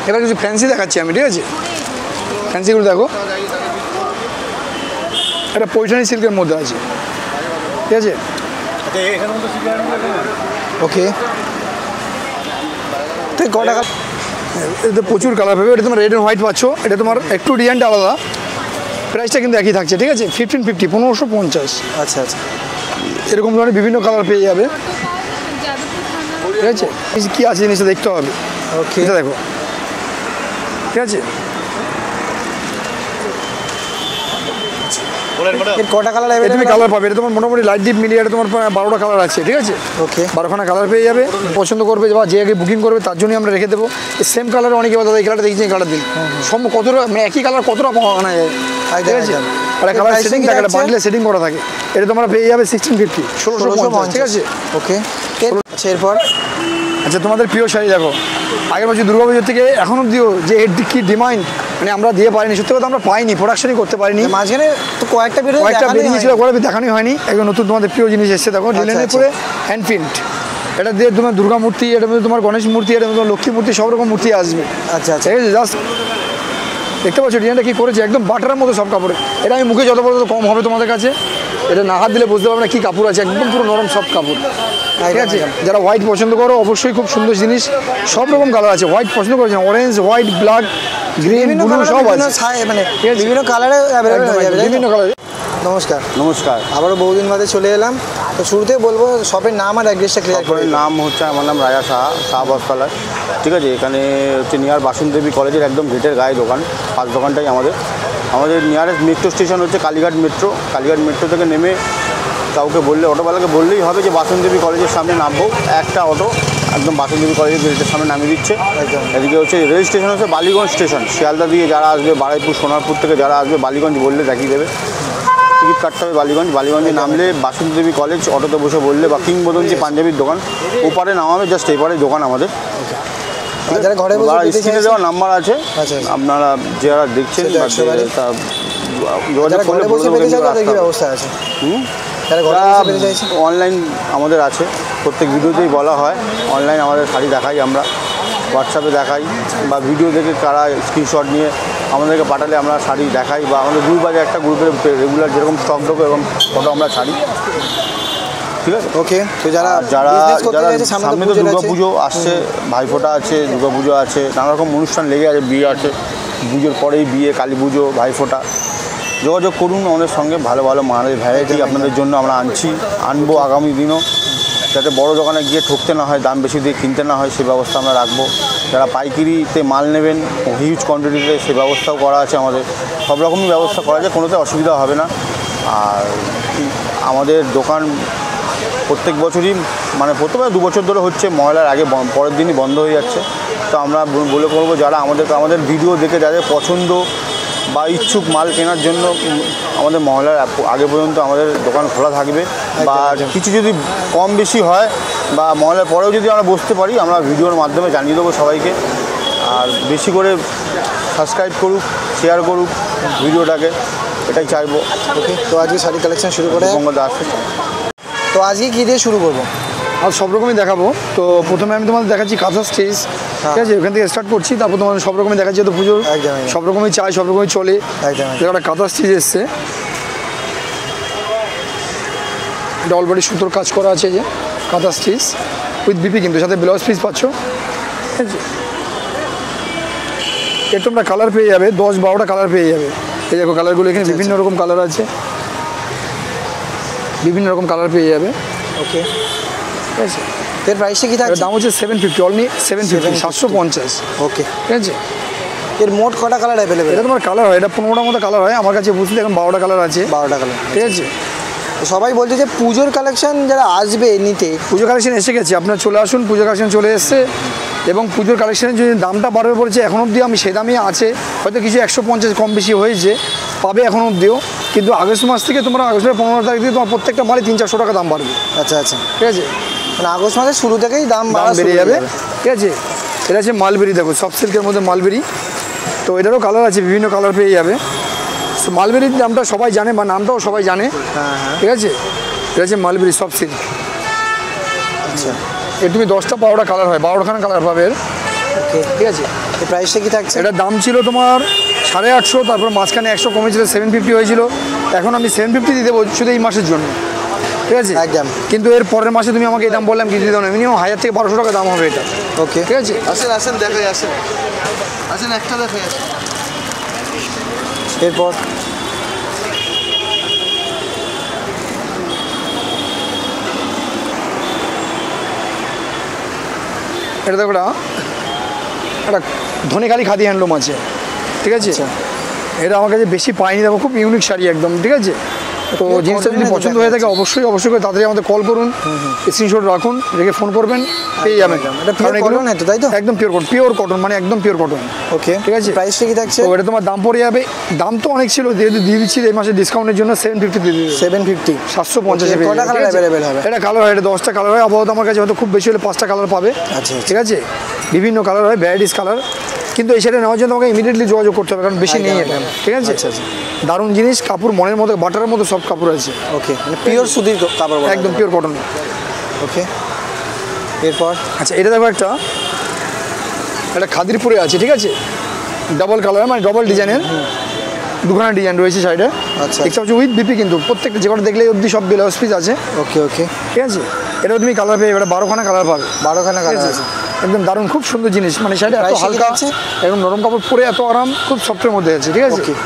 এবার কিছু ফ্যান্সি দেখাচ্ছি আমি, ঠিক আছে? ফ্যান্সিগুলো দেখো, এটা পৈঠানি সিল্কের মধ্যে আছে, ঠিক আছে? ওকে, তো কটা কালার, এতে প্রচুর কালার পাবে। এটা তোমার রেড অ্যান্ড হোয়াইট পাচ্ছ, এটা তোমার একটু ডিজাইনটা আলাদা, প্রাইসটা কিন্তু একই থাকছে, ঠিক আছে? 1550, 1550। আচ্ছা আচ্ছা, এরকম ধরনের বিভিন্ন কালার পেয়ে যাবে, ঠিক আছে? কী আছে জিনিসটা দেখতে হবে। ওকে, এটা দেখো, ঠিক আছে? কটা কালার তুমি কালার পাবে, এটা তোমার মোটামুটি লাইট ডিপ মিলিয়ে এটা তোমার 12টা কালার আছে, ঠিক আছে? ওকে, 12খানা কালার পেয়ে যাবে। পছন্দ করবে বা যে আগে বুকিং করবে তার জন্যই আমরা রেখে দেবো। সেম কালার অনেকে দাদা এই কালারটা দেখছি, এই কালার দিন সব কতটা, মানে একই কালার কতটা আনা যায়, ঠিক আছে? আর কালার সেটিং থাকে, একটা বান্ডলে সেটিং করা থাকে। এটা তোমরা পেয়ে যাবে 1650, 1650, ঠিক আছে? ওকে, এরপর আচ্ছা, তোমাদের প্রিয় শাড়ি দেখো, আগের বছর দুর্গাপুজোর থেকে এখন অব্দিও যে কি ডিমান্ড, মানে আমরা দিয়ে পারিনি, সত্যি কথা আমরা পাইনি, প্রোডাকশনই করতে পারিনি। মাঝখানে তো কয়েকটা বেরিয়েছিল, দেখানোই হয়নি। একদম নতুন তোমাদের প্রিয় জিনিস এসছে, দেখো লিলেনের পরে হ্যান্ড প্রিন্ট। এটা দিয়ে তোমার দুর্গা মূর্তি, এটার মধ্যে তোমার গণেশ মূর্তি, এটার মধ্যে লক্ষ্মী মূর্তি, সব রকম মূর্তি আসবে। আচ্ছা আচ্ছা, ঠিক আছে? জাস্ট দেখতে পাচ্ছ ডিজাইনটা কী করেছে, একদম বাটারের মতো সব কাপড়ে। এটা আমি মুখে যত বড় তত কম হবে তোমাদের কাছে। এটা না হাত দিলে বুঝতে পারবে না কী কাপড় আছে, একদম পুরো নরম সব কাপড়, ঠিক আছে? যারা হোয়াইট পছন্দ করো অবশ্যই খুব সুন্দর জিনিস, সব রকম কালার আছে। হোয়াইট পছন্দ করেছেন, orange, white, black, green, blue সব আছে, মানে বিভিন্ন কালারে বিভিন্ন কালারে। নমস্কার। নমস্কার, আবারও বহুদিন বাদে চলে এলাম। তো শুরুতেই বলবো শপের নাম আর অ্যাড্রেসটা ক্লিয়ার করে। নাম হচ্ছে, আমার নাম রাজা শাহ বস্ত্রালয়, ঠিক আছে? এখানে হচ্ছে নিয়ার বাসুদেবী কলেজের একদম গেটের গায়ে দোকান, পাঁচ দোকানটাই আমাদের নিয়ারেস্ট মেট্রো স্টেশন হচ্ছে কালীঘাট মেট্রো। কালীঘাট মেট্রো থেকে নেমে কাউকে বললে, অটোওয়ালাকে বললেই হবে যে বাসুদেবী কলেজের সামনে নামবো। একটা অটো একদম বাসুদেবী কলেজের গেটের সামনে নামিয়ে দিচ্ছে। এদিকে হচ্ছে রেল স্টেশন হচ্ছে বালিগঞ্জ স্টেশন, শিয়ালদা দিয়ে যারা আসবে, বারুইপুর, সোনারপুর থেকে যারা আসবে, বালিগঞ্জ বললে দেখিয়ে দেবে। টিকিট কাটতে হবে বালিগঞ্জে নামলে বাসুদেবী কলেজ, অটোতে বসে বললে, বা কিংবদন্তি পাঞ্জাবির দোকান ওপারে নামাবে, জাস্ট এপারে দোকান আমাদের। স্ক্রিনে দেওয়া নাম্বার আছে, আপনারা যারা দেখছেন ব্যবস্থা আছে। অনলাইন আমাদের আছে, প্রত্যেক ভিডিওতেই বলা হয় অনলাইন আমাদের শাড়ি দেখাই, আমরা হোয়াটসঅ্যাপে দেখাই, বা ভিডিও দেখে কারা স্ক্রিনশট নিয়ে আমাদেরকে পাঠালে আমরা শাড়ি দেখাই, বা আমাদের গ্রুপ আছে, একটা গ্রুপের রেগুলার যেরকম স্টক ঢোকে এরকম ফটো আমরা ছাড়ি, ঠিক আছে? ওকে, তো যারা সামনে তো দুর্গাপুজো আসছে, ভাইফোঁটা আছে, দুর্গাপুজো আছে, নানা রকম অনুষ্ঠান লেগে আছে, বিয়ে আছে, পুজোর পরেই বিয়ে, কালী পুজো, ভাইফোঁটা। যোগাযোগ করুন আমাদের সঙ্গে, ভালো ভালো মালের ভ্যারাইটি আপনাদের জন্য আমরা আনবো আগামী দিনও, যাতে বড় দোকানে গিয়ে ঠকতে না হয়, দাম বেশি দিয়ে কিনতে না হয়, সে ব্যবস্থা আমরা রাখবো। যারা পাইকারিতে মাল নেবেন হিউজ কোয়ান্টিটিতে, সে ব্যবস্থাও করা আছে আমাদের, সব রকমই ব্যবস্থা করা যায়, কোনোতে অসুবিধা হবে না। আর আমাদের দোকান প্রত্যেক বছরই, মানে প্রথমে 2 বছর ধরে হচ্ছে, মহলার আগে পরের দিনই বন্ধ হয়ে যাচ্ছে। তো আমরা বলে করবো, যারা আমাদের ভিডিও দেখে যাদের পছন্দ বা ইচ্ছুক মাল কেনার জন্য, আমাদের মহলার আগে পর্যন্ত আমাদের দোকান খোলা থাকবে। বা কিছু যদি কম বেশি হয়, বা মহলার পরেও যদি আমরা বসতে পারি, আমরা ভিডিওর মাধ্যমে জানিয়ে দেবো সবাইকে। আর বেশি করে সাবস্ক্রাইব করুক, শেয়ার করুক ভিডিওটাকে, এটাই চাইবো। ওকে, তো আজকে শাড়ি কালেকশন শুরু করে আসে। তো আজকে কী দিয়ে শুরু করবো? আর সব রকমই দেখাবো। তো প্রথমে আমি তোমাদের দেখাচ্ছি কাঁথা স্টেজ, ঠিক আছে? ওখান থেকে স্টার্ট করছি, তারপর তোমাদের সব রকমই দেখাচ্ছি। তো পুজোর সব রকমই চাই, সব রকমই চলে। একটা কাঁথা স্টেজ এসছে, এটা অলরেডি সুতোর কাজ করা আছে, যে কাঁথা স্টেজ উইথ বিপি, কিন্তু সাথে ব্লাউজ পিস পাচ্ছ, ঠিক আছে? এর তোমরা কালার পেয়ে যাবে, 10-12টা কালার পেয়ে যাবে। এই দেখো কালারগুলো এখানে বিভিন্ন রকম কালার আছে, বিভিন্ন রকম কালার পেয়ে যাবে। ওকে, ঠিক আছে? এর প্রাইসটা কী থাকবে? দাম হচ্ছে 750, অনলি 750, 750। ওকে, ঠিক আছে? এর মোট কটা কালার অ্যাভেলেবেল? এটা তোমার কালার হয়, এটা 15টার মতো কালার হয় আমার কাছে, বুঝলি এখন 12টা কালার আছে। 12টা কালার, ঠিক আছে? সবাই বলছে যে পুজোর কালেকশন যারা আসবে নিতে, পুজো কালেকশন এসে গেছে, আপনারা চলে আসুন, পুজো কালেকশন চলে এসছে। এবং পুজোর কালেকশনের যদি দামটা বাড়বে পড়েছে, এখন অবধি আমি সে দামই আছে, হয়তো কিছু 150 কম বেশি হয়েছে, পাবে এখন অবধিও। কিন্তু আগস্ট মাস থেকে তোমরা, আগস্টের 15 তারিখ থেকে তোমার প্রত্যেকটা মালে 300-400 টাকা দাম বাড়বে। আচ্ছা আচ্ছা, ঠিক আছে? মানে আগস্ট মাসের শুরু থেকেই দাম বেড়ে যাবে, ঠিক আছে? এটা আছে মালবেরি, দেখো সফট সিল্কের মধ্যে মালবেরি। তো এটারও কালার আছে, বিভিন্ন কালার পেয়ে যাবে। মালবেরির দামটা সবাই জানে, বা নামটাও সবাই জানে, ঠিক আছে? এটা আছে মালবেরি সফট সিল্ক। আচ্ছা, এর তুমি 10টা 12টা কালার হয়, 12খানা কালার পাবে এর, ঠিক আছে? এই প্রাইসটা কি থাকছে? এটার দাম ছিল তোমার 850, তারপর মাঝখানে 100 কমেছিল, 750 হয়েছিল। এখন আমি 750 দিয়ে দেবো শুধু এই মাসের জন্য, ঠিক আছে? একদম। কিন্তু এর পরের মাসে তুমি আমাকে এই দাম বললাম কিছু দিতে হবে না, মিনিমাম 1000 থেকে 1200 টাকা দাম হবে এটা, ওকে ঠিক আছে? আসেন দেখাই আসেন একটা দেখাই আসেন। এরপর এটা দেখো, একটা ধনেখালি খাদি হ্যান্ডলুম আছে, ঠিক আছে? এটা আমার কাছে বেশি পাইনি, দেখো খুব ইউনিক শাড়ি একদম, ঠিক আছে? তো জিনিসটা যদি পছন্দ হয়ে থাকে অবশ্যই করে তাড়াতাড়ি আমাদের কল করুন, স্ক্রিনশট রাখুন, রেখে ফোন করবেন, পেয়ে যাবেন। এটা পিওর কটন তো, তাই তো? একদম পিওর কটন, মানে একদম পিওর কটন, ওকে ঠিক আছে? প্রাইসটা কি থাকছে? তো এটা তোমার দাম পড়ে যাবে, দাম তো অনেক ছিল, দিয়ে দিচ্ছি এই মাসে ডিসকাউন্টের জন্য 750 দিয়ে দিচ্ছি। 750, 750 কটা কালার অ্যাভেলেবেল হবে? এটা কালার হয়, এটা 10টা কালার হয় আপাতত আমার কাছে, হয়তো খুব বেশি হলে 5টা কালার পাবে, আচ্ছা ঠিক আছে? বিভিন্ন কালার হয়, ভ্যারাইটিস কালার, কিন্তু এই শাড়ি নেওয়ার জন্য আমাকে ইমিডিয়েটলি যোগাযোগ করতে হবে, কারণ বেশি নেই এটা, ঠিক আছে? আচ্ছা আচ্ছা, দারুণ জিনিস, কাপড় মনের মতো, বাটারের মতো সব কাপড় আছে, ওকে মানে পিওর সুতির কাপড় বলা একদম যায়। Pure cotton. ওকে এরপর আচ্ছা, এটা দেখো একটা খাদিরপুরে আছে, ঠিক আছে? ডাবল কালার, মানে ডবল ডিজাইনের, দুখানা ডিজাইন রয়েছে সাইডে। আচ্ছা একটা হচ্ছে উইথ বিপি, কিন্তু প্রত্যেকটা যে কটা দেখলে অবধি সব ব্লাউজ পিস আছে, ওকে ওকে ঠিক আছে? এটাও তুমি কালার পেয়ে, এবার 12খানা কালার পাবে, 12খানা কালার আছে। একদম দারুণ, খুব সুন্দর জিনিস, মানে শাড়িটা এত Price কি হালকা আছে? একদম নরম কাপড়, পরে এত আরাম, খুব সফটের মধ্যে আছে, ঠিক আছে? Okay.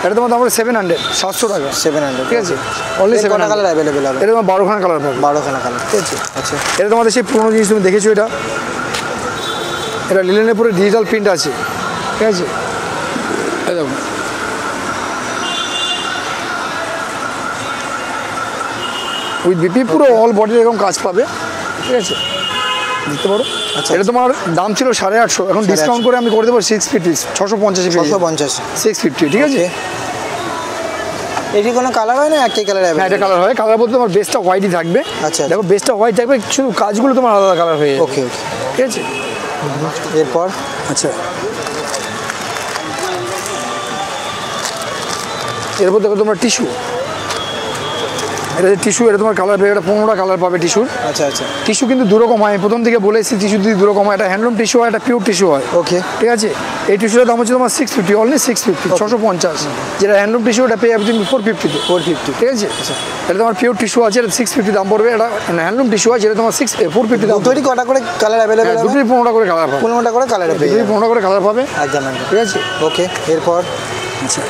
এটা তোমার দাম হলো 700, 700 টাকা, 700, ঠিক আছে? অনলি কটা 700 কালার অ্যাভেলেবেল হবে? এটা তোমার 12খানা কালার পাবে, 12খানা কালার, ঠিক আছে? আচ্ছা এটা তোমাদের সেই পুরোনো জিনিস, তুমি দেখেছো এটা লিলেনের পুরো ডিজিটাল প্রিন্ট আছে, ঠিক আছে? এই দেখো, উইথ বিপি, পুরো অল বডি এরকম কাজ পাবে, ঠিক আছে? দেখতে পারো। আচ্ছা, এটা তোমার দাম ছিল 850, এখন ডিসকাউন্ট করে আমি করে দেবো 650, 650, 650, 650, ঠিক আছে? এটি কোনো কালার হয় না, একটাই কালার হ্যাঁ, এটা অ্যাভেলেবেল? কালার হয়, কালার বলতে তোমার বেসটা হোয়াইটই থাকবে, আচ্ছা। দেখো বেসটা হোয়াইট থাকবে, শুধু কাজগুলো তোমার আলাদা কালার হয়ে যাবে, ওকে ওকে ঠিক আছে? এরপর আচ্ছা, এরপর দেখো তোমার টিস্যু, এটা যে টিস্যু, এটা তোমার কালার পেয়ে, এটা 15টা কালার পাবে টিস্যুর। আচ্ছা আচ্ছা টিস্যু কিন্তু দুরকম হয়, প্রথম থেকে বলে এসেছি টিস্যু যদি দুরকম হয়, একটা হ্যান্ডলুম টিস্যু হয়, একটা পিওর টিস্যু হয়, ওকে ঠিক আছে? এই টিস্যুটার দাম হচ্ছে তোমার 650, অনলি 650, 650। যেটা হ্যান্ডলুম টিস্যু ওটা পেয়ে যাবে তুমি 450, 450, ঠিক আছে? এটা তোমার পিওর টিস্যু আছে, এটা 650 দাম পড়বে। এটা হ্যান্ডলুম টিস্যু আছে, এটা তোমার 450 দাম। দুটোরই কটা করে কালার অ্যাভেলেবেল হবে? দুটোই 15টা করে কালার পাবে, 15টা করে কালার দুটোই অ্যাভেলেবেল, 15টা করে কালার পাবে, একদম একদম, ঠিক আছে? ওকে এরপর আচ্ছা,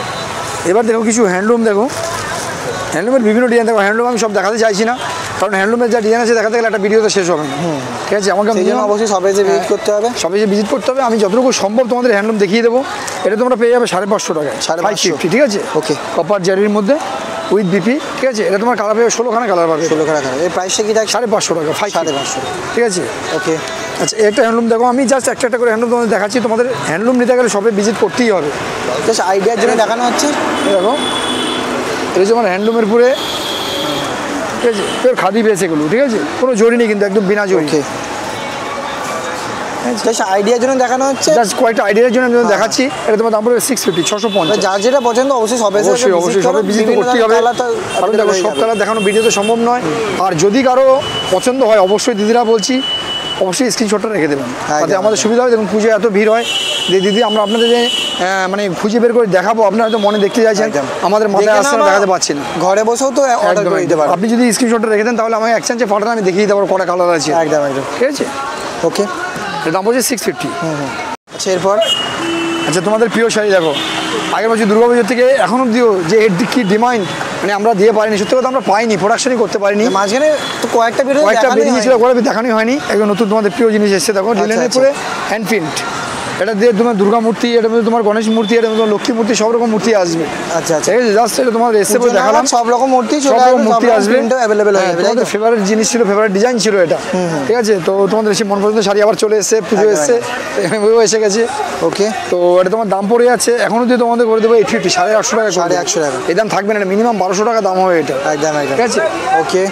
এবার দেখো কিছু হ্যান্ডলুম, দেখো হ্যান্ডলুমের বিভিন্ন ডিজাইন, দেখো হ্যান্ডলুম আমি সব দেখাতে চাইছি না, কারণ হ্যান্ডলুমের যা ডিজাইন আছে দেখাতে গেলে একটা ভিডিওতে শেষ হবে না, ঠিক আছে? আমাকে সেই জন্য অবশ্যই সবাই যে ভিজিট করতে হবে, সবাই যে ভিজিট করতে হবে। আমি যতটুকু সম্ভব তোমাদের হ্যান্ডলুম দেখিয়ে দেবো। এটা তোমরা পেয়ে যাবে 550 টাকায়, 550, ঠিক আছে? ওকে কপার জারির মধ্যে উইথ বিপি, ঠিক আছে? এটা তোমার কালার পেয়ে 16খানা কালার পাবে, 16খানা কালার। এর প্রাইসটা কি থাকছে? 550 টাকা, 550, ঠিক আছে? ওকে আচ্ছা, একটা হ্যান্ডলুম দেখো, আমি জাস্ট একটা করে হ্যান্ডলুম তোমাদের দেখাচ্ছি। তোমাদের হ্যান্ডলুম নিতে গেলে সবে ভিজিট করতেই হবে, জাস্ট আইডিয়ার জন্য দেখানো হচ্ছে। দেখো এটা হচ্ছে আমার হ্যান্ডলুমের পুরে, ঠিক আছে? তোর খাদি বেস এগুলো, ঠিক আছে? কোনো জড়ি নেই কিন্তু, একদম বিনা জড়ি, ওকে জাস্ট আইডিয়ার জন্য দেখানো হচ্ছে, জাস্ট কয়েকটা আইডিয়ার জন্য আমি তোমাদের দেখাচ্ছি। এটা তোমার দাম পড়বে 650, 650। যার যেটা পছন্দ অবশ্যই সবাই অবশ্যই সবাই ভিজিট করতেই হবে, কারণ দেখো সব কালার দেখানো ভিডিওতে সম্ভব নয়। আর যদি কারো পছন্দ হয় অবশ্যই দিদিরা বলছি অবশ্যই স্ক্রিনশটটা রেখে দেবেন, তাতে আমাদের সুবিধা হবে। দেখুন পুজোয় এত ভিড় হয় যে দিদি আমরা আপনাদের যে মানে খুঁজে বের করে দেখাবো, আপনারা হয়তো মনে দেখতে চাইছেন, আমাদের মাথায় আসছে না, দেখাতে পারছি না। ঘরে বসেও তো অর্ডার করে দিতে পারেন। আপনি যদি স্ক্রিনশটটা রেখে দেন তাহলে আমাকে এক্সচেঞ্জে পাঠান, আমি দেখিয়ে দেবো কটা কালার আছে, একদম একদম, ঠিক আছে? ওকে এর দাম বলছে 650। আচ্ছা এরপর আচ্ছা, তোমাদের প্রিয় শাড়ি দেখো, আগের বছর দুর্গাপুজোর থেকে এখন অব্দিও যে এর কি ডিমান্ড, মানে আমরা দিয়ে পারিনি, সত্যি কথা আমরা পাইনি, প্রোডাকশনই করতে পারিনি। মাঝখানে তো কয়েকটা বেরিয়েছিল, দেখানোই হয়নি। একদম নতুন তোমাদের প্রিয় জিনিস এসছে, দেখো লিলেনের পুরে হ্যান্ড প্রিন্ট। এটা দিয়ে তোমার দুর্গা মূর্তি, এটা মধ্যে তোমার গণেশ মূর্তি, এটা তোমার লক্ষ্মী মূর্তি, সব রকম মূর্তি আসবে। আচ্ছা আচ্ছা, ঠিক আছে, জাস্ট এটা তোমার এসে বলে দেখালাম, সব রকম মূর্তি আসবে, অ্যাভেলেবেল হয়ে যাবে। তোমাদের ফেভারিট জিনিস ছিল, ফেভারিট ডিজাইন ছিল এটা, ঠিক আছে? তো তোমাদের সেই মন পছন্দ শাড়ি আবার চলে এসেছে, পুজো এসছে, এসে গেছে, ওকে। তো এটা তোমার দাম পড়ে যাচ্ছে এখনো দিয়ে তোমাদের করে দেবো 850, 850 টাকা, 850 টাকা। এই দাম থাকবে না, মিনিমাম 1200 টাকা দাম হবে এটা, একদম একদম, ঠিক আছে? ওকে।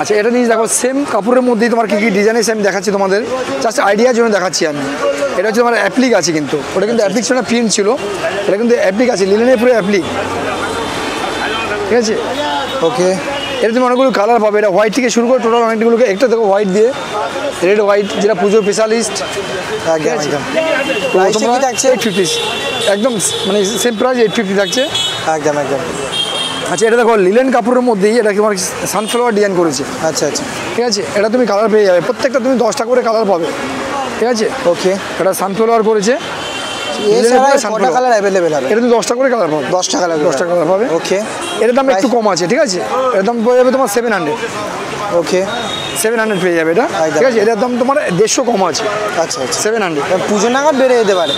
আচ্ছা, এটা নিয়ে দেখো সেম কাপড়ের মধ্যেই তোমার কী কী ডিজাইন এসে আমি দেখাচ্ছি তোমাদের, জাস্ট আইডিয়ার জন্য দেখাচ্ছি আমি। এটা হচ্ছে তোমার অ্যাপ্লিক আছে, কিন্তু ওটা কিন্তু অ্যাপ্লিক ছিল না, প্রিন্ট ছিল। এটা কিন্তু অ্যাপ্লিক আছে, লিলেনের পুরো অ্যাপ্লিক, ঠিক আছে? ওকে, এটা তুমি অনেকগুলো কালার পাবে, এটা হোয়াইট থেকে শুরু করে টোটাল অনেকগুলোকে, একটা দেখো হোয়াইট দিয়ে, রেড হোয়াইট, যেটা পুজোর স্পেশালিস্ট। একদম একদম। প্রাইসটা কি থাকছে? 850, একদম মানে সেম প্রাইস 850 থাকছে। একদম একদম। আচ্ছা, এটা দেখো লিলেন কাপড়ের মধ্যেই এটা তোমার সানফ্লাওয়ার ডিজাইন করেছে। আচ্ছা আচ্ছা, ঠিক আছে, এটা তুমি কালার পেয়ে যাবে, প্রত্যেকটা তুমি 10টা করে কালার পাবে। ঠিক আছে, ওকে। এটা সানফ্লাওয়ার করেছে, এছাড়া কটা কালার অ্যাভেলেবেল হবে? এটা তুমি 10টা করে কালার পাবে, 10টা কালার, 10টা কালার পাবে। ওকে। এটার দাম একটু কম আছে, ঠিক আছে, এটার দাম পেয়ে যাবে তোমার 700। ওকে, 700 পেয়ে যাবে এটা। একদম। ঠিক আছে, এটার দাম তোমার 150 কম আছে, আচ্ছা আচ্ছা। 700। পুজো নাগাদ বেড়ে যেতে পারে।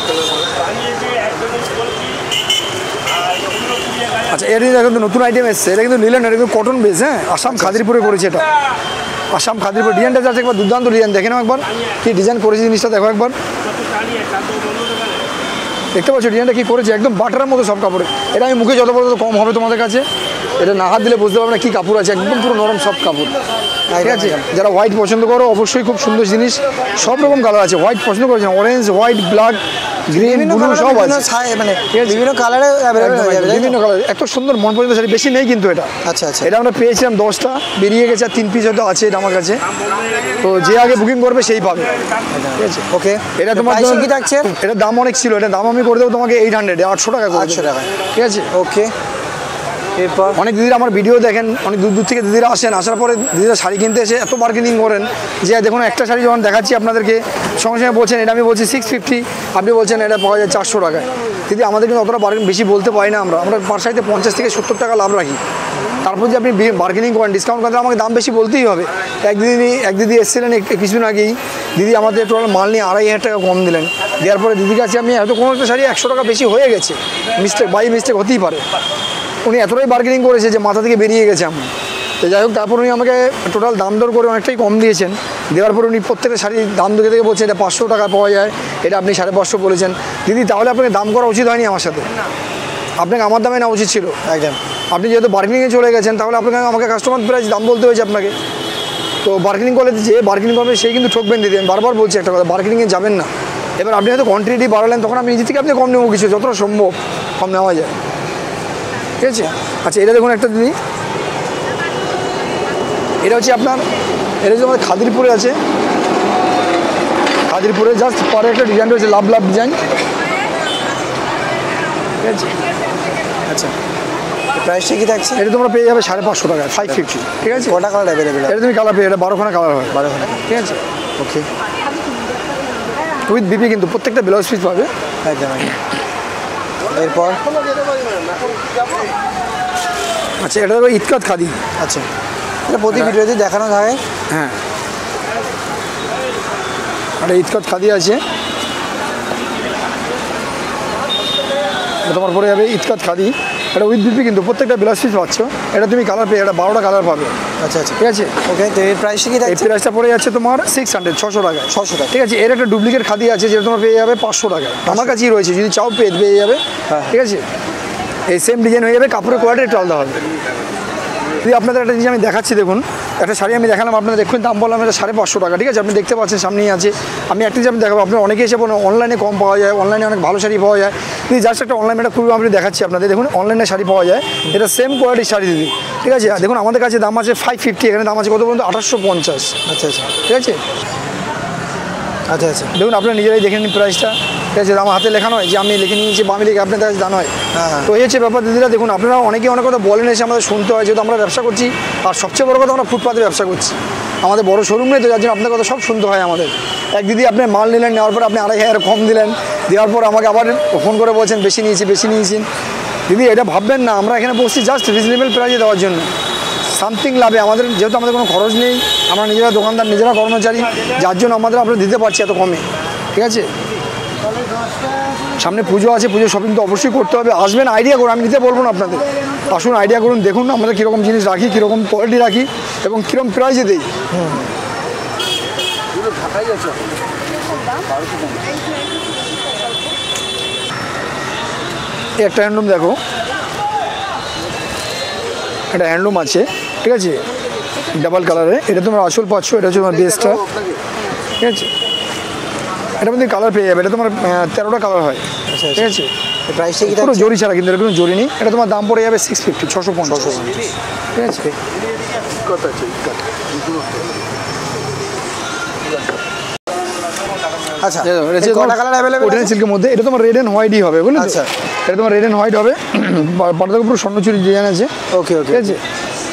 আচ্ছা, এটা কিন্তু নতুন আইটেম এসছে, এটা কিন্তু নিলেন, এটা কিন্তু কটন বেস, হ্যাঁ, আসাম খাদিরপুরে করেছে এটা, আসাম খাদিরপুর। ডিজাইনটা যাচ্ছে একবার দুর্দান্ত ডিজাইন, দেখে নাও একবার কি ডিজাইন করেছে, জিনিসটা দেখো একবার, দেখতে পাচ্ছ ডিজাইনটা কি করেছে, একদম বাটারের মতো সব কাপড়ে। এটা আমি মুখে যত বড় তত কম হবে তোমাদের কাছে, এটা না হাত দিলে বুঝতে পারবে না কী কাপড় আছে, একদম পুরো নরম সব কাপড়। ঠিক আছে, যারা হোয়াইট পছন্দ করো অবশ্যই খুব সুন্দর জিনিস, সব রকম কালার আছে, হোয়াইট পছন্দ করেছেন, orange, white, black, green, blue সব আছে, মানে বিভিন্ন কালারে অ্যাভেলেবেল হয়ে যাবে, বিভিন্ন কালার। এত সুন্দর মন পছন্দ শাড়ি বেশি নেই কিন্তু এটা। আচ্ছা আচ্ছা। এটা আমরা পেয়েছিলাম 10টা, বেরিয়ে গেছে, আর 3 পিস হয়তো আছে এটা আমার কাছে, তো যে আগে বুকিং করবে সেই পাবে। ঠিক আছে, ওকে। এটা তোমার কি থাকছে? এটার দাম অনেক ছিল, এটা দাম আমি করে দেবো তোমাকে 800, 800 টাকা করে। 800 টাকা, ঠিক আছে, ওকে। এরপর অনেক দিদিরা আমার ভিডিও দেখেন, অনেক দূর দূর থেকে দিদিরা আসেন, আসার পরে দিদিরা শাড়ি কিনতে এসে এত বার্গেনিং করেন যে দেখুন একটা শাড়ি যখন দেখাচ্ছি আপনাদেরকে, সঙ্গে সঙ্গে বলছেন এটা আমি বলছি 650, আপনি বলছেন এটা পাওয়া যায় 400 টাকায়। দিদি আমাদের কিন্তু অতটা বেশি বলতে পারি না, আমরা পার শাড়িতে 50 থেকে 70 টাকা লাভ রাখি, তারপর যে আপনি বার্গেনিং করেন, ডিসকাউন্ট করেন, আমাকে দাম বেশি বলতেই হবে। এক দিদি এসেছিলেন কিছুদিন আগেই, দিদি আমাদের টোটাল মাল নিয়ে 2500 টাকা কম দিলেন, দেওয়ার পরে দিদির কাছে আমি হয়তো কোনো একটা শাড়ি 100 টাকা বেশি হয়ে গেছে, মিস্টেক হতেই পারে, উনি এতটাই বার্গেনিং করেছে যে মাথা থেকে বেরিয়ে গেছে আমার। তো যাই হোক, তারপর উনি আমাকে টোটাল দাম দর করে অনেকটাই কম দিয়েছেন, দেওয়ার পর উনি প্রত্যেকটা শাড়ির দাম দেখে দেখে বলছে এটা 500 টাকা পাওয়া যায়, এটা আপনি 550 বলেছেন। দিদি তাহলে আপনাকে দাম করা উচিত হয়নি আমার সাথে, আপনাকে আমার দামে নেওয়া উচিত ছিল। একদম। আপনি যেহেতু বার্গেনিংয়ে চলে গেছেন, তাহলে আমাকে কাস্টমার প্রাইস দাম বলতে হয়েছে আপনাকে। তো বার্গেনিং করলে যে বার্গেনিং করবে সেই কিন্তু ঠকবেন দিদি, আমি বারবার বলছি একটা কথা, বার্গেনিংয়ে যাবেন না। এবার আপনি হয়তো কোয়ান্টিটি বাড়ালেন, তখন আমি নিজে থেকে আপনি কম নেবো, কিছু যতটা সম্ভব কম নেওয়া যায়। ঠিক আছে, আচ্ছা এটা দেখুন একটা দিদি, এটা হচ্ছে আপনার, এটা হচ্ছে আমাদের খাদিরপুরে আছে, খাদিরপুরে জাস্ট পরে একটা ডিজাইন রয়েছে, লাভ ডিজাইন। ঠিক আছে, আচ্ছা, প্রাইসটা কি থাকছে? এটা তোমরা পেয়ে যাবে 550 টাকায়, 550। ঠিক আছে, কটা কালার অ্যাভেলেবেল? এটা তুমি কালার পেয়ে, এটা 12খানা কালার হয়, 12খানা। ঠিক আছে, ওকে। উইথ বিপি কিন্তু প্রত্যেকটা ব্লাউজ পিস পাবে। একদম একদম। এরপর আচ্ছা, এটা হলো ইতকাত খাদি। আচ্ছা, এটা প্রতি ভিডিওতে দেখানো থাকে। হ্যাঁ, এটা ইতকাত খাদি আছে, তোমার পরে যাবে ইতকাত খাদি, এটা উইথ বিপি কিন্তু প্রত্যেকটা ব্লাউজ পিস পাচ্ছ। এটা তুমি কালার পেয়ে, এটা 12টা কালার পাবে। আচ্ছা আচ্ছা, ঠিক আছে, ওকে। তো এর প্রাইসটা কি এই থাকছে? প্রাইসটা পড়ে যাচ্ছে তোমার 600 টাকা। 600 টাকা, ঠিক আছে। এর একটা ডুপ্লিকেট খাদি আছে, যেটা তোমার পেয়ে যাবে 500 টাকায়, আমার কাছেই রয়েছে, যদি চাও পেয়ে যাবে। ঠিক আছে, এই সেম ডিজাইন হয়ে যাবে, কাপড়ের কোয়ালিটি একটু আলাদা হবে। যদি আপনাদের একটা জিনিস আমি দেখাচ্ছি, দেখুন একটা শাড়ি আমি দেখালাম আপনাদের, দেখুন দাম বললাম এটা 550 টাকা। ঠিক আছে, আপনি দেখতে পাচ্ছেন সামনেই আছে। আমি একটা জিনিস আমি দেখাবো, আপনি অনেকে এসে বলেন অনলাইনে কম পাওয়া যায়, অনলাইনে অনেক ভালো শাড়ি পাওয়া যায়। যদি জাস্ট একটা অনলাইন একটা খুবই আমি দেখাচ্ছি আপনাদের, দেখুন অনলাইনে শাড়ি পাওয়া যায়, এটা সেম কোয়ালিটির শাড়ি দিদি। ঠিক আছে, দেখুন আমাদের কাছে দাম আছে 550, এখানে দাম আছে কত পর্যন্ত 1850। আচ্ছা আচ্ছা, ঠিক আছে, আচ্ছা আচ্ছা, দেখুন আপনারা নিজেরাই দেখে নিন প্রাইসটা। ঠিক আছে, আমার হাতে লেখানো হয় যে আমি লিখে নিয়েছি বা আমি লিখে আপনাদের কাছে জানা হয়। তো এই হচ্ছে ব্যাপার দিদিরা। দেখুন আপনারা অনেকে অনেক কথা বলেন, এসে আমাদের শুনতে হয়, যেহেতু আমরা ব্যবসা করছি, আর সবচেয়ে বড় কথা আমরা ফুটপাতে ব্যবসা করছি, আমাদের বড় শোরুম নেই, তো যার জন্য আপনার কথা সব শুনতে হয় আমাদের। এক দিদি আপনি মাল নিলেন, নেওয়ার পর আপনি 2500 কম দিলেন, দেওয়ার পর আমাকে আবার ফোন করে বলছেন বেশি নিয়েছেন। দিদি এটা ভাববেন না, আমরা এখানে বসছি জাস্ট রিজনেবল প্রাইসে দেওয়ার জন্য, সামথিং লাভে। আমাদের যেহেতু আমাদের কোনো খরচ নেই, আমরা নিজেরা দোকানদার, নিজেরা কর্মচারী, যার জন্য আমরা দিতে পারছি এত কমে। ঠিক আছে, সামনে পুজো আছে, পুজো শপিং তো অবশ্যই করতে হবে। আসবেন, আইডিয়া করুন, আমি নিতে বলবো না আপনাদের, আসুন আইডিয়া করুন, দেখুন আমরা কীরকম জিনিস রাখি, কীরকম কোয়ালিটি রাখি এবং কীরকম প্রাইজে দিই। একটা হ্যান্ডলুম দেখো, একটা হ্যান্ডলুম আছে, ঠিক আছে, ডাবল কালারে, এটা তোমার আসল পাচ্ছ, এটা হচ্ছে তোমার বেসটা। ঠিক আছে, এটার মধ্যে কালার পেয়ে যাবে, এটা তোমার 13টা কালার হয়। আচ্ছা, ঠিক আছে প্রাইসটা কি পুরো থাকছে? জরি ছাড়া কিন্তু এরকম জরি নেই, এটা তোমার দাম পড়ে যাবে 650 650 ঠিক আছে। আচ্ছা এর কটা কালার অ্যাভেলেবল কোটেন আছে? সিল্কের মধ্যে এটা তোমার রেড এন্ড হোয়াইটই হবে বুঝলে তো? আচ্ছা। এটা তোমার রেড এন্ড হোয়াইট হবে, পাটাতে পুরো স্বর্ণচুরি ডিজাইন আছে, ওকে ওকে ঠিক আছে।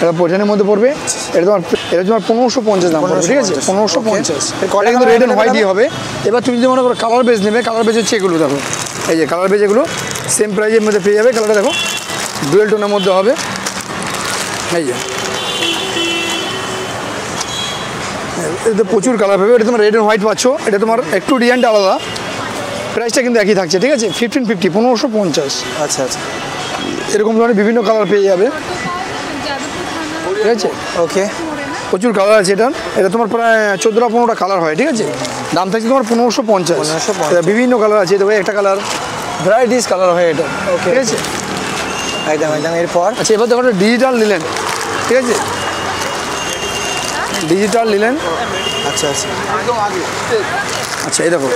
এটা পোটেনের মধ্যে পড়বে, এটা তোমার 1550 দাম পড়বে, ঠিক আছে 1550। এর কটা এটা কিন্তু colour রেড এন্ড available হোয়াইটই হবে। এবার তুমি যদি মনে করো কালার বেজ নেবে, কালার বেজ হচ্ছে এগুলো দেখো, এই যে কালার বেজ এগুলো সেম প্রাইজের মধ্যে পেয়ে যাবে। কালারটা দেখো ডুয়েল টোনের মধ্যে হবে, এই যে এতে প্রচুর কালার পাবে। এটা তোমার রেড এন্ড হোয়াইট পাচ্ছ, এটা তোমার একটু ডিজাইনটা আলাদা, প্রাইসটা কিন্তু একই থাকছে, ঠিক আছে 1550 1550। আচ্ছা আচ্ছা এরকম ধরনের বিভিন্ন কালার পেয়ে যাবে, ঠিক আছে। ওকে প্রচুর কালার আছে এটার, এটা তোমার প্রায় 14-15টা কালার হয়, ঠিক আছে। দাম থাকছে তোমার 1550। 1550 এটা বিভিন্ন কালার আছে, এটা একটা কালার ভ্যারাইটিস কালার হয় এটা, Okay, ঠিক আছে। একদম একদম এরপর আচ্ছা এবার দেখো ডিজিটাল নিলেন, ঠিক আছে ডিজিটাল নিলেন। আচ্ছা আচ্ছা আচ্ছা এই দেখো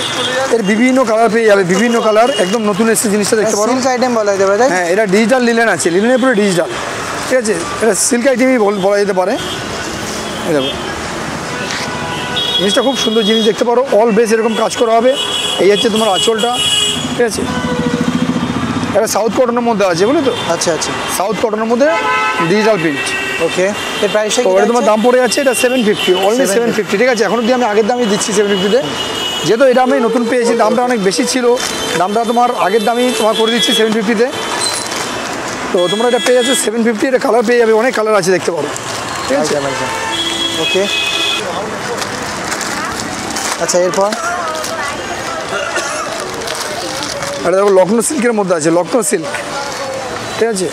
এর বিভিন্ন কালার পেয়ে যাবে, বিভিন্ন কালার একদম নতুন এসেছে জিনিসটা দেখতে পারো। সিল্ক আইটেম বলা যেতে পারে তাই? হ্যাঁ এটা ডিজিটাল লিলেন আছে, লিলেনের পুরো ডিজিটাল, ঠিক আছে। এটা সিল্ক আইটেমই বলা যেতে পারে। এই দেখো জিনিসটা খুব সুন্দর জিনিস দেখতে পারো, অল বেস এরকম কাজ করা হবে। এই হচ্ছে তোমার আঁচলটা, ঠিক আছে। এটা সাউথ কটনের মধ্যে আছে বুঝলি তো, আচ্ছা আচ্ছা সাউথ কটনের মধ্যে ডিজিটাল প্রিন্ট। ওকে এর প্রাইসটা তো কি এটা তোমার থাকছে? দাম পড়ে যাচ্ছে এটা 750, অনলি 750, ঠিক আছে। এখন অব্দি আমি আগের দামই দিচ্ছি 750-তে, যেহেতু এটা আমি নতুন পেয়েছি, দামটা অনেক বেশি ছিল, দামটা তোমার আগের দামই তোমার করে দিচ্ছি 750-তে। তো তোমরা এটা পেয়ে যাচ্ছ 750, এটা কালার পেয়ে যাবে, অনেক কালার আছে দেখতে পারো, ঠিক আছে। একদম একদম ওকে আচ্ছা এরপর এটা দেখো লখনৌ সিল্কের মধ্যে আছে, লখনৌ সিল্ক, ঠিক আছে।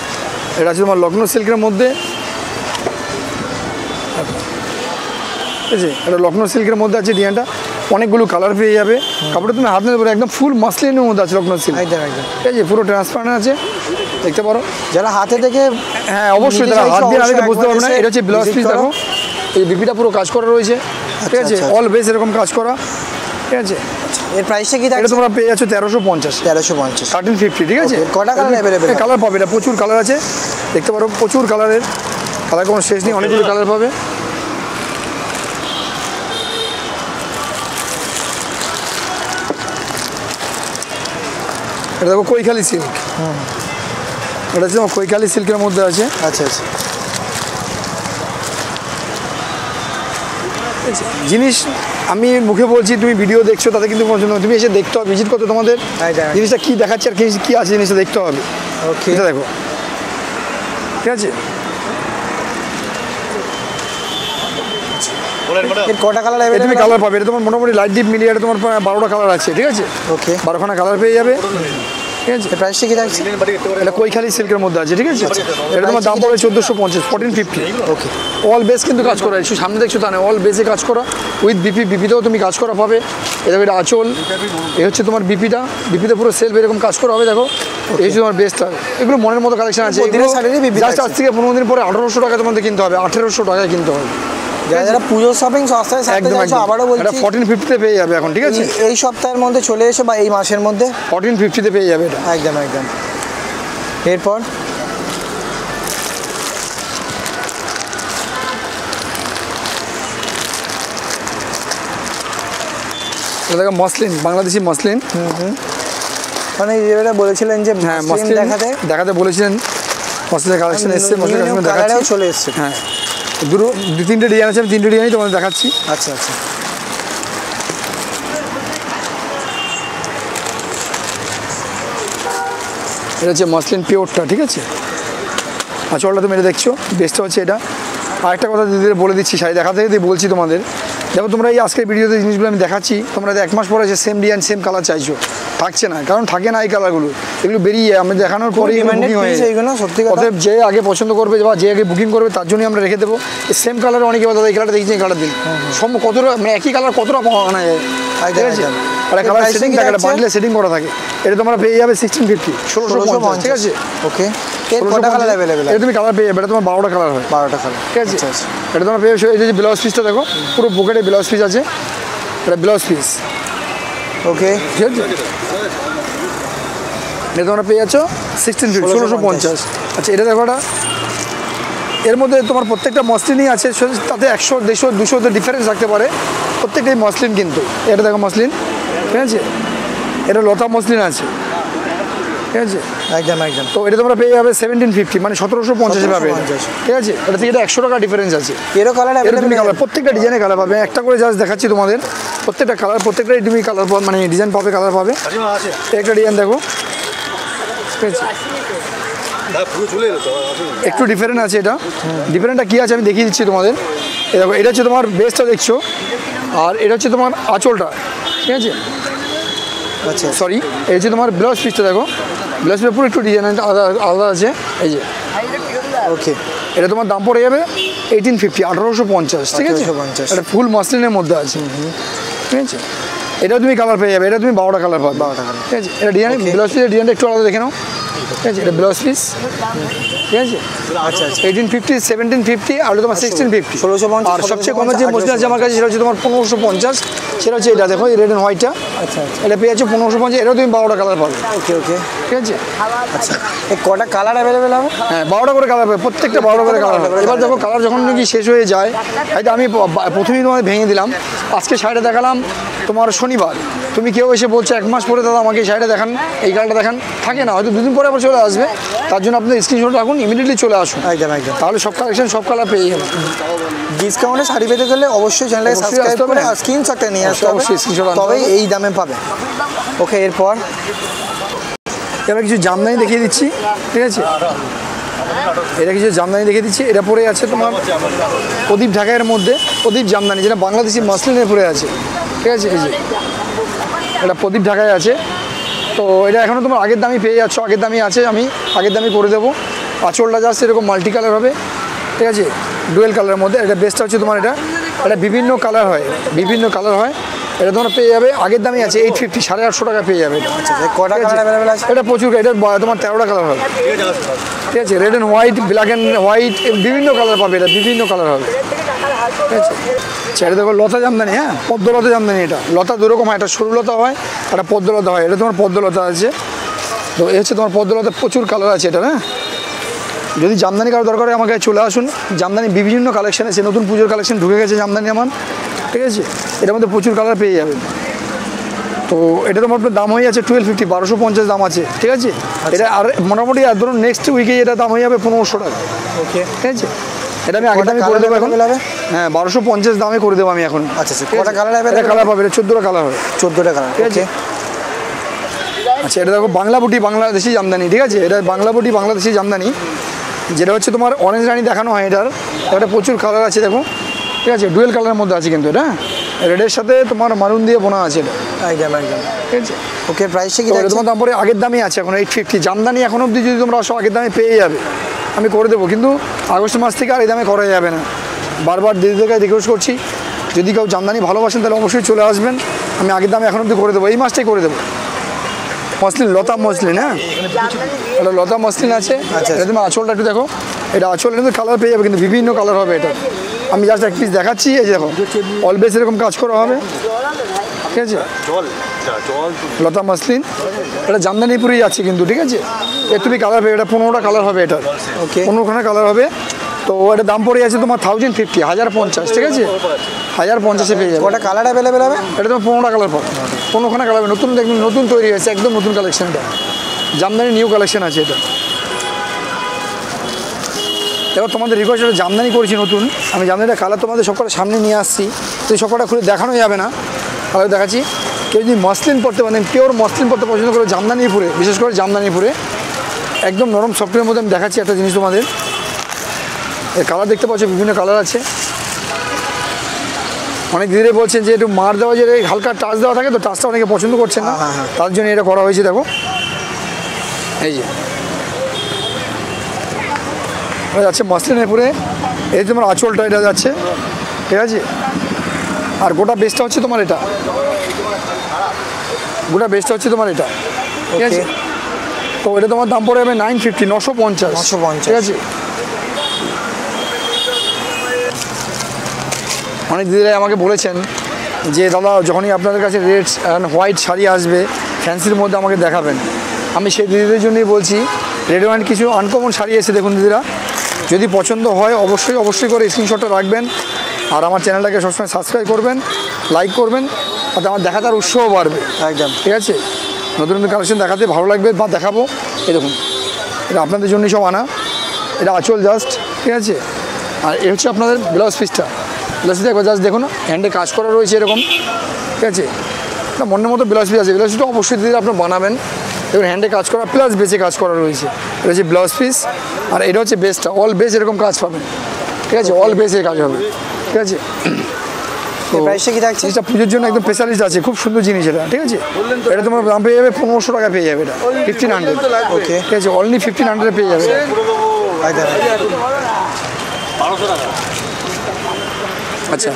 এটা আছে তোমার লখনৌ সিল্কের মধ্যে, ঠিক আছে। এটা লখনৌ সিল্কের মধ্যে আছে, ডিজাইনটা অনেকগুলো কালার পেয়ে যাবে। কাপড়টা তুমি হাত নিতে পারো, একদম ফুল মাসলিনের মধ্যে আছে লখনৌ সিল্ক, একদম একদম ঠিক আছে। পুরো ট্রান্সপারেন্ট আছে দেখতে পারো। যারা হাতে থেকে হ্যাঁ অবশ্যই, নিজে তারা হাত দিয়ে না চাইছো দেখে বুঝতে একবার পারবে না। এসে এটা হচ্ছে ব্লাউজ visit পিস, করো। দেখো এই বিপিটা পুরো কাজ করা রয়েছে, ঠিক আছে। আচ্ছা, অল বেস এরকম কাজ করা, ঠিক আছে। এর প্রাইসটা কি এটা থাকছে? তোমরা পেয়ে যাচ্ছ 1350 1350 1350, ঠিক আছে। Okay, কটা colour available? কালার পাবে, এটা প্রচুর কালার আছে দেখতে পারো, প্রচুর কালারের, কালার কোনো শেষ নেই, অনেকগুলো কালার পাবে। এটা দেখো কৈখালি সিল্ক, এটা হচ্ছে কৈখালি সিল্কের মধ্যে আছে, আচ্ছা আচ্ছা জিনিস আমি মুখে বলছি, তুমি ভিডিও দেখছো তাতে কিন্তু পছন্দ নয়, তুমি এসে দেখতে হবে, ভিজিট করতে, তোমাদের একদম। জিনিসটা কী দেখাচ্ছে আর কী আছে জিনিসটা দেখতে হবে, ওকে এটা দেখো, ঠিক আছে। এর কটা কালার এটা তুমি অ্যাভেলেবল? কালার পাবে, এটা তোমার মোটামুটি লাইট ডিপ মিলিয়ে এটা তোমার 12টা কালার আছে, ঠিক আছে। ওকে 12খানা কালার পেয়ে যাবে, ঠিক আছে। এর প্রাইসটা কি থাকছে? এটা কৈখালি সিল্কের মধ্যে আছে, ঠিক আছে। এটা তোমার দাম পড়ে 1450 1450। ওকে অল বেস কিন্তু কাজ করা, একটু সামনে দেখছো তা না, অল বেসে কাজ করা উইথ বিপিতেও তুমি কাজ করা পাবে। এটা এটা আঁচল, এই হচ্ছে তোমার বিপিতে পুরো সেলফ এরকম কাজ করা হবে, দেখো এই হচ্ছে তোমার বেসটা। এগুলো মনের মতো কালেকশন আছে, প্রতিটা শাড়িরই BP জাস্ট আজ আছে। থেকে 15 দিন পরে 1800 টাকা তোমাদের কিনতে হবে, 1800 টাকায় কিনতে হবে, যারা যারা পুজো শপিং সস্তায় সাথে একদম যাচ্ছ, আবারও এটা বলছি 1450-তে পেয়ে যাবে এখন, ঠিক আছে। এই সপ্তাহের মধ্যে চলে এসো বা এই মাসের মধ্যে 1450-তে পেয়ে যাবে এটা। একদম একদম এরপর এটা দেখো মসলিন, বাংলাদেশি মসলিন, মানে যেটা বলেছিলেন যে হ্যাঁ মসলিন মসলিন দেখাতে দেখাতে বলেছিলেন, মসলিনের কালেকশন এসছে, মসলিনের কালেকশন দেখাচ্ছি। কালারেও চলে এসছে হ্যাঁ দু তিনটে ডিজাইন আছে, আমি তিনটে ডিজাইনই তোমাদের দেখাচ্ছি। আচ্ছা আচ্ছা এটা হচ্ছে মসলিন পিওরটা, ঠিক আছে। আঁচলটা তুমি এটা দেখছো, বেস্টটা হচ্ছে এটা। আরেকটা কথা দিদিদের বলে দিচ্ছি, শাড়ি দেখাতে দিয়ে বলছি তোমাদের, দেখো তোমরা এই আজকের ভিডিওতে জিনিসগুলো আমি দেখাচ্ছি, তোমরা 1 মাস পরে এসে সেম ডিজাইন সেম কালার চাইছো, থাকছে না, কারণ থাকে না এই কালারগুলো, এগুলো বেরিয়ে আমি দেখানোর পরেই ডিমান্ডেড বুকিং হয়ে পিস এইগুলো সত্যি কথা অতএব যে আগে পছন্দ করবে বা যে আগে বুকিং করবে তার জন্যই আমরা রেখে দেবো। সেম কালারে অনেকে বলে দাদা এই কালারটা দেখছি, এই কালার দিন কতটা মানে একই কালার কতটা আনা যায়, ঠিক আছে। আর কালার সেটিং থাকে, একটা বান্ডলে সেটিং করা থাকে, এটা তোমরা পেয়ে যাবে 1650 1650, ঠিক আছে। ওকে এর কটা কালার অ্যাভেলেবল? এটা তুমি কালার পেয়ে যাবে, এটা তোমার 12টা কালার হয়, 12টা কালার ঠিক আছে। আচ্ছা আচ্ছা এটা তোমার পেয়ে যাবে। এই যে ব্লাউজ পিসটা দেখো, পুরো পকেটে ব্লাউজ পিস আছে, এটা ব্লাউজ পিস, ওকে ঠিক আছে। এটা তোমরা পেয়ে যাচ্ছ 1650, 1650। আচ্ছা এটা দেখো, এটা এর মধ্যে তোমার প্রত্যেকটা মসলিনই আছে, তাতে 100, 150, 200 ডিফারেন্স থাকতে পারে, প্রত্যেকটাই মসলিন কিন্তু। এটা দেখো মসলিন, ঠিক আছে, এটা লতা মসলিন আছে, ঠিক আছে একদম একদম। তো এটা তোমরা পেয়ে যাবে 1750, মানে 1750 পাবে, ঠিক আছে। এটা থেকে এটা 100 টাকা ডিফারেন্স আছে। এরও কালার এটা তুমি কালার, প্রত্যেকটা ডিজাইনে কালার পাবে, একটা করে জাস্ট দেখাচ্ছি তোমাদের, প্রত্যেকটা কালার, প্রত্যেকটাই তুমি কালার পাবে, মানে ডিজাইন পাবে, কালার পাবে। একটা ডিজাইন দেখো, ঠিক আছে, একটু ডিফারেন্ট আছে। এটা ডিফারেন্টটা কী আছে আমি দেখিয়ে দিচ্ছি তোমাদের। এই দেখো, এটা হচ্ছে তোমার বেসটা দেখছো, আর এটা হচ্ছে তোমার আঁচলটা, ঠিক আছে। আচ্ছা সরি, এই হচ্ছে তোমার ব্লাউজ পিসটা দেখো, ব্লাউজ পিসের পুরো একটু ডিজাইন আলাদা আলাদা আছে। এই যে ওকে, এটা তোমার দাম পড়ে যাবে 1850, 1850, ঠিক আছে। 1850 এটা ফুল মাসলিনের মধ্যে আছে, ঠিক আছে। এটাও তুমি কালার পেয়ে যাবে, এটা তুমি 12টা কালার পাবে, 12টা কালার, ঠিক আছে। এটা ডিজাইন, ব্লাউজ পিসের ডিজাইনটা একটু আলাদা দেখে নাও, ঠিক আছে। এটা ব্লাউজ পিস, ঠিক আছে। আচ্ছা আচ্ছা। 1850, 1750, আর তোমার 1650, 1650, আর সবচেয়ে কমের যে মসলিন আছে আমার কাছে সেটা হচ্ছে তোমার 1550। সেটা হচ্ছে এটা দেখো, রেড অ্যান্ড হোয়াইটটা, আচ্ছা এটা পেয়ে যাচ্ছে 1550। এটাও তুমি 12টা কালার পাবে, ওকে ওকে। ঠিক আছে। আচ্ছা, এই কটা কালার অ্যাভেলেবেল হবে? হ্যাঁ, 12টা করে কালার পাবে, প্রত্যেকটা 12টা করে কালার হবে। এবার দেখো, কালার যখন নাকি শেষ হয়ে যায়, হয়তো আমি প্রথমেই তোমাদের ভেঙে দিলাম, আজকে শাড়িটা দেখালাম তোমার শনিবার, তুমি কেউ এসে বলছে 1 মাস পরে দাদা আমাকে এই শাড়িটা দেখান, এই কালারটা দেখান, থাকে না, হয়তো 2 দিন পরে আবার চলে আসবে। তার জন্য আপনার স্ক্রিনশট রাখুন, ইমিডিয়েটলি চলে আসুন, একদম একদম। তাহলে সব কালেকশন, সব কালার পেয়ে যাবেন। ডিসকাউন্টে শাড়ি পেতে গেলে অবশ্যই চ্যানেলটাকে অবশ্যই সাবস্ক্রাইব আসতে করে হবে। আর স্ক্রিনশটটা নিয়ে আসতে হবে, অবশ্যই screenshot আনতে তবেই হবে। এই দামে পাবে। ওকে, এরপর এবার কিছু জামদানি দেখিয়ে দিচ্ছি, ঠিক আছে। এটা কিছু জামদানি দেখিয়ে দিচ্ছি। এটা পরে আছে তোমার প্রদীপ ঢাকাইয়ের মধ্যে, প্রদীপ জামদানি, যেটা বাংলাদেশি মসলিনের পরে আছে, ঠিক আছে। এই যে এটা প্রদীপ ঢাকায় আছে, তো এটা এখনও তোমার আগের দামই পেয়ে যাচ্ছ, আগের দামই আছে, আমি আগের দামই করে দেবো। আঁচলটা জাস্ট এরকম মাল্টি কালার হবে, ঠিক আছে, ডুয়েল কালারের মধ্যে। এটা বেস্টটা হচ্ছে তোমার, এটা বিভিন্ন কালার হয়, বিভিন্ন কালার হয়। এটা তোমরা পেয়ে যাবে, আগের দামই আছে 850, 850 টাকা পেয়ে যাবে। কটা কালার অ্যাভেলেবেল আছে? এটা প্রচুর, এটা তোমার 13টা কালার হবে, ঠিক আছে। Red and white, black and white, বিভিন্ন কালার পাবে, এটা বিভিন্ন কালার হবে, ঠিক আছে। এটা দেখো লতা জামদানি, হ্যাঁ, পদ্মলতা জামদানি। এটা লতা দুরকম হয়, একটা সরু লতা হয়, একটা পদ্মলতা হয়। এটা তোমার পদ্মলতা আছে, তো এই হচ্ছে তোমার পদ্মলতা, প্রচুর কালার আছে এটা, হ্যাঁ। যদি জামদানি কারো দরকার হয় আমাকে চলে আসুন, জামদানি বিভিন্ন কালেকশন আছে, নতুন পুজোর কালেকশন ঢুকে গেছে জামদানি আমার, ঠিক আছে। এটার মধ্যে প্রচুর কালার পেয়ে যাবেন। তো এটা তোমার দাম হয়ে যাচ্ছে 1250, 1250 দাম আছে, ঠিক আছে। এটা আর মোটামুটি আর ধরুন নেক্সট উইকে এটা দাম হয়ে যাবে 1500 টাকা, ওকে, ঠিক আছে। এটা আমি আগের দামে করে দেবো এখন, হ্যাঁ 1250 দামে করে দেবো আমি এখন। আচ্ছা আচ্ছা, কটা কালার অ্যাভেলেবল? এটা কালার পাবে, এটা 14টা কালার হবে, 14টা কালার, ঠিক আছে। আচ্ছা, এটা দেখো বাংলা বুটি, বাংলাদেশি জামদানি, ঠিক আছে। এটা বাংলা বুটি, বাংলাদেশি জামদানি, যেটা হচ্ছে তোমার অরেঞ্জ রানি দেখানো হয়। এটা প্রচুর কালার আছে দেখো, ঠিক আছে, ডুয়েল কালারের মধ্যে আছে কিন্তু এটা, রেডের সাথে তোমার মারুন দিয়ে বোনা আছে এটা, একদম একদম, ঠিক আছে। ওকে, প্রাইসটা কি? এটা তোমার দাম পরে আগের দামই আছে এখন 850। জামদানি এখন অবধি যদি তোমরা আসো আগের দামে পেয়ে যাবে, আমি করে দেবো, কিন্তু আগস্ট মাস থেকে আর এই দামে করা যাবে না। বারবার দিদিদেরকে রিকোয়েস্ট করছি, যদি কেউ জামদানি ভালোবাসেন তাহলে অবশ্যই চলে আসবেন, আমি আগের দামে এখন অবধি করে দেবো, এই মাসটাই করে দেবো। মসলিন, লতা মসলিন, হ্যাঁ, এটা লতা মসলিন আছে। এটা তুমি আঁচলটা একটু দেখো, এটা আঁচল কিন্তু কালার পেয়ে যাবে, কিন্তু বিভিন্ন কালার হবে এটা। আমি জাস্ট এক পিস দেখাচ্ছি, এই দেখো অলবেস এরকম কাজ করা হবে, ঠিক আছে। লতা মসলিন, এটা জামদানিপুরেই আছে কিন্তু, ঠিক আছে। এর তুমি কালার পেয়ে, এটা 15টা কালার হবে, এটা ওকে, 15খানা কালার হবে। তো এটা দাম পড়ে যাচ্ছে তোমার 1050, 1050, ঠিক আছে, 1050-এ পেয়ে যাবে। কটা কালার অ্যাভেলেবেল হবে? এটা তোমার 15টা কালার পাবে, 15খানা কালার, নতুন একদম নতুন তৈরি হয়েছে, একদম নতুন কালেকশন, এটা জামদানি নিউ কালেকশন আছে এটা। এবার তোমাদের রিকোয়েস্ট, এটা জামদানি করেছি নতুন, আমি জামদানিটা কালার তোমাদের সব কটা সামনে নিয়ে আসছি, তো সব কটা খুলে দেখানো যাবে না, কালার দেখাচ্ছি। কেউ যদি মসলিন পরতে পারেন, পিওর মসলিন পরতে পছন্দ করে জামদানিপুরে, বিশেষ করে জামদানিপুরে একদম নরম সফটওয়্যারের মধ্যে আমি দেখাচ্ছি একটা জিনিস তোমাদের। এর কালার দেখতে পাচ্ছ, বিভিন্ন কালার আছে। অনেক দিদিরা বলছেন যে একটু মার দেওয়া, যে হালকা টাচ দেওয়া থাকে, তো টাচটা অনেকে পছন্দ করছেন না, তার জন্য এটা করা হয়েছে। দেখো এই যে এটা যাচ্ছে মসলিনের উপরে, এই তোমার আঁচলটা এটা যাচ্ছে, ঠিক আছে। আর গোটা বেসটা হচ্ছে তোমার এটা, গোটা বেসটা হচ্ছে তোমার এটা, ঠিক আছে। তো এটা তোমার দাম পড়ে যাবে 950, 950, ঠিক আছে। অনেক দিদিরাই আমাকে বলেছেন যে দাদা যখনই আপনাদের কাছে রেড অ্যান্ড হোয়াইট শাড়ি আসবে ফ্যান্সির মধ্যে আমাকে দেখাবেন, আমি সেই দিদিদের জন্যই বলছি, রেড ওয়াইন কিছু আনকমন শাড়ি এসে দেখুন দিদিরা, যদি পছন্দ হয় অবশ্যই করে স্ক্রিনশটটা রাখবেন। আর আমার চ্যানেলটাকে সবসময় সাবস্ক্রাইব করবেন, লাইক করবেন, তাতে আমার দেখাটার উৎসাহ বাড়বে। একদম ঠিক আছে, নতুন নতুন কালেকশন দেখাতে ভালো লাগবে বা দেখাবো। এই দেখুন, এটা আপনাদের জন্যই সব আনা, এটা আঁচল জাস্ট, ঠিক আছে। আর এ হচ্ছে আপনাদের ব্লাউজ পিসটা, ব্লাউজ পিস একবার জাস্ট দেখুন, হ্যান্ডে কাজ করা রয়েছে এরকম, ঠিক আছে। না মনের মতো ব্লাউজ পিস আছে, ব্লাউজ পিসটা অবশ্যই দিদি আপনার বানাবেন। দেখুন হ্যান্ডে কাজ করা প্লাস বেসে কাজ করা রয়েছে, এটা হচ্ছে ব্লাউজ পিস। আর এটা হচ্ছে বেসটা, অল বেস এরকম কাজ পাবেন, ঠিক আছে, অল বেসে কাজ হবে, ঠিক আছে। তো প্রাইসটা কি থাকছে? জিনিসটা পুজোর জন্য একদম স্পেশালিস্ট আছে, খুব সুন্দর জিনিস এটা, ঠিক আছে। এটা তোমার দাম পেয়ে যাবে 1500 টাকা পেয়ে যাবে, এটা 1500, ওকে ঠিক আছে, অনলি 1500 পেয়ে যাবে। আচ্ছা,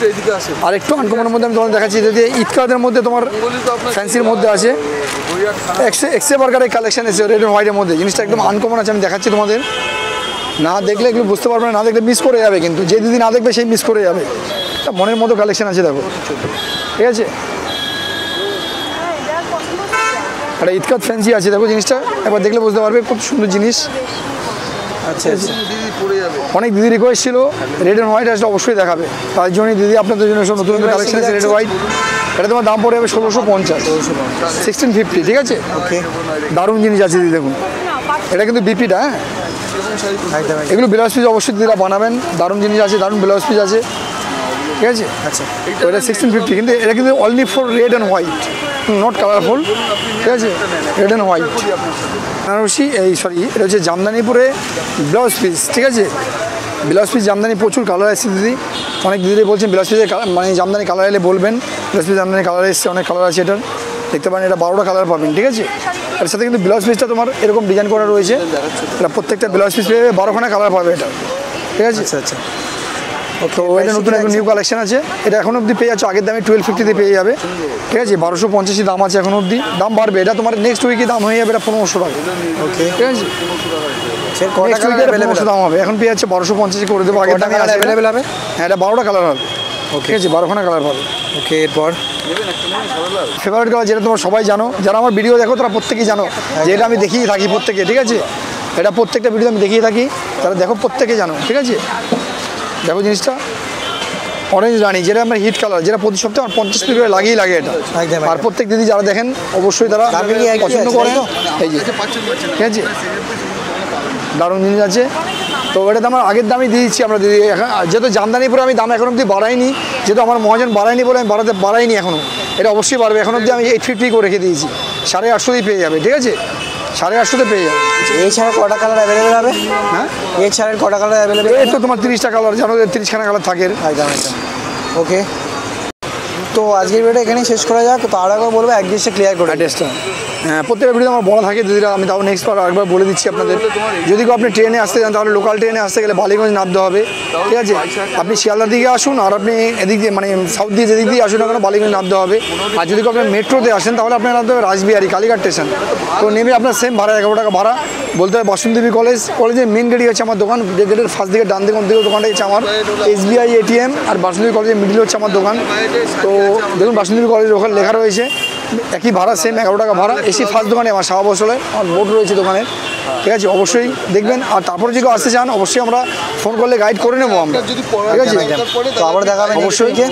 আর একটু আনকমনের মধ্যে আমি তোমার দেখাচ্ছি, যদি ঈদকাদের মধ্যে তোমার ফ্যান্সির মধ্যে আছে, এক্সে বার্গারের কালেকশন এসেছে রেড অ্যান্ড হোয়াইটের মধ্যে, জিনিসটা একদম আনকমন আছে, আমি দেখাচ্ছি তোমাদের। না দেখলে এগুলো বুঝতে পারবে না, না দেখলে মিস করে যাবে, কিন্তু যে দিদি না দেখবে সেই মিস করে যাবে। মনের মতো কালেকশন আছে দেখো, ঠিক আছে। একটা ঈদকাদ ফ্যান্সি আছে, দেখো জিনিসটা একবার দেখলে বুঝতে পারবে, খুব সুন্দর জিনিস। আচ্ছা আচ্ছা, অনেক দিদি রিকোয়েস্ট ছিল রেড অ্যান্ড হোয়াইট আসলে অবশ্যই দেখাবে, তার জন্যই দিদি আপনাদের জন্য সব নতুন নতুন কালেকশন আছে রেড হোয়াইট। এটা তোমার দাম পড়ে যাবে 1650, 1650, ঠিক আছে। ওকে দারুণ জিনিস আছে দিদি, দেখুন এটা কিন্তু বিপিটা, হ্যাঁ একদম এগুলো ব্লাউজ পিস অবশ্যই দিদিরা বানাবেন, দারুণ জিনিস আছে, দারুণ ব্লাউজ পিস আছে, ঠিক আছে। আচ্ছা তো এটা 1650, কিন্তু এটা কিন্তু only for red and white, not colourful, ঠিক আছে, রেড অ্যান্ড হোয়াইট। বেনারসি এটা হচ্ছে জামদানিপুরে ব্লাউজ পিস, ঠিক আছে। ব্লাউজ পিস জামদানি প্রচুর কালার এসেছে দিদি, অনেক দিদি বলছেন ব্লাউজ পিসের মানে জামদানি কালার এলে বলবেন। ব্লাউজ পিস জামদানি কালার এসছে, অনেক কালার আছে এটার, দেখতে পারেন এটা 12টা কালার পাবেন, ঠিক আছে। এর সাথে কিন্তু ব্লাউজ পিসটা তোমার এরকম ডিজাইন করা রয়েছে, এটা প্রত্যেকটা ব্লাউজ পিস পেয়ে 12খানা কালার পাবে এটা, ঠিক আছে। আচ্ছা আচ্ছা, তো এটা নতুন একটা নিউ কালেকশন আছে, এটা এখন অবধি পেয়ে যাচ্ছে, আগের দামে 1250 পেয়ে যাবে, ঠিক আছে। 1250 দাম আছে এখন অবধি, দাম বাড়বে, এটা তোমার নেক্সট উইকে দাম হয়ে যাবে এটা 1500 টাকা, ওকে ঠিক আছে। নেক্সট উইকে 1500 দাম হবে, এখন পেয়ে যাচ্ছে 1250 করে দেবো, আগের দামে অ্যাভেলেবেল হবে। হ্যাঁ এটা 12টা কালার হবে, ঠিক আছে, 12খানা কালার পাবে। ওকে এরপর ফেভারিট কালার যেটা তোমরা সবাই জানো, যারা আমার ভিডিও দেখো তারা প্রত্যেকেই জানো যে এটা আমি দেখিয়ে থাকি প্রত্যেকে, ঠিক আছে। এটা প্রত্যেকটা ভিডিও আমি দেখিয়ে থাকি, তারা দেখো প্রত্যেকে জানো, ঠিক আছে। দেখো জিনিসটা অরেঞ্জ রানি, যেটা আমার হিট কালার, যেটা প্রতি সপ্তাহে আমার 50 পিস করে লাগিয়েই লাগে এটা। একদম, আর প্রত্যেক দিদি যারা দেখেন অবশ্যই তারা পছন্দ করেন, এই যে, ঠিক আছে, দারুণ জিনিস আছে। তো এটা তো আমার আগের দামই দিয়ে দিচ্ছি আমরা দিদি, এখন যেহেতু জামদানিপুরে আমি দাম এখন অবধি বাড়াইনি, যেহেতু আমার মহাজন বাড়ায়নি বলে আমি বাড়াইনি এখনও, এটা অবশ্যই বাড়বে, এখন অবধি আমি 850 করে রেখে দিয়েছি, 850 পেয়ে যাবে, ঠিক আছে, 850 পেয়ে যাবে। এছাড়া কটা কালার অ্যাভেলেবেল হবে? হ্যাঁ এছাড়া কটা কালার অ্যাভেলেবেল? এই তো তোমার 30টা কালার, জানো 30খানা কালার থাকে। একদম একদম, ওকে। তো আজকের ভিডিওটা এখানেই শেষ করা যাক। তো আর একবার বলবো অ্যাড্রেসটা ক্লিয়ার করে। অ্যাড্রেসটা হ্যাঁ প্রত্যেকটা ভিডিও আমার বলা থাকে দিদিরা, আমি তাও নেক্সট বার আরেকবার বলে দিচ্ছি আপনাদের। যদি কেউ আপনি ট্রেনে আসতে চান তাহলে লোকাল ট্রেনে আসতে গেলে বালিগঞ্জ নামতে হবে, ঠিক আছে। আপনি শিয়ালদার দিকে আসুন, আর আপনি এদিক দিয়ে মানে সাউথ দিয়ে যেদিক দিয়ে আসুন না কেন বালিগঞ্জ নামতে হবে। আর যদি কেউ আপনি মেট্রোতে আসেন তাহলে আপনার নামতে হবে রাসবিহারি কালীঘাট স্টেশন। তো নেমে আপনার সেম ভাড়া 11 টাকা ভাড়া, বলতে হবে বাসুদেবী কলেজের মেন গেটই হচ্ছে আমার দোকান, যে গেটের ফার্স্ট দিকে ডান দিকে দোকানটা হচ্ছে আমার SBI ATM, আর বাসুদেবী কলেজের মিডিল হচ্ছে আমার দোকান। তো দেখুন বাসুদেবী কলেজের ওখানে লেখা রয়েছে একই ভাড়া, সেম 11 টাকা ভাড়া। এসি ফার্স্ট দোকানে আমার শাহ বসলে আমার বোর্ড রয়েছে দোকানে, ঠিক আছে, অবশ্যই দেখবেন। আর তারপরে যদি কেউ আসতে চান অবশ্যই আমরা ফোন করলে গাইড করে নেবো আমরা, ঠিক আছে। তো আবার দেখা হবে অবশ্যই। নেক্সট উইকে।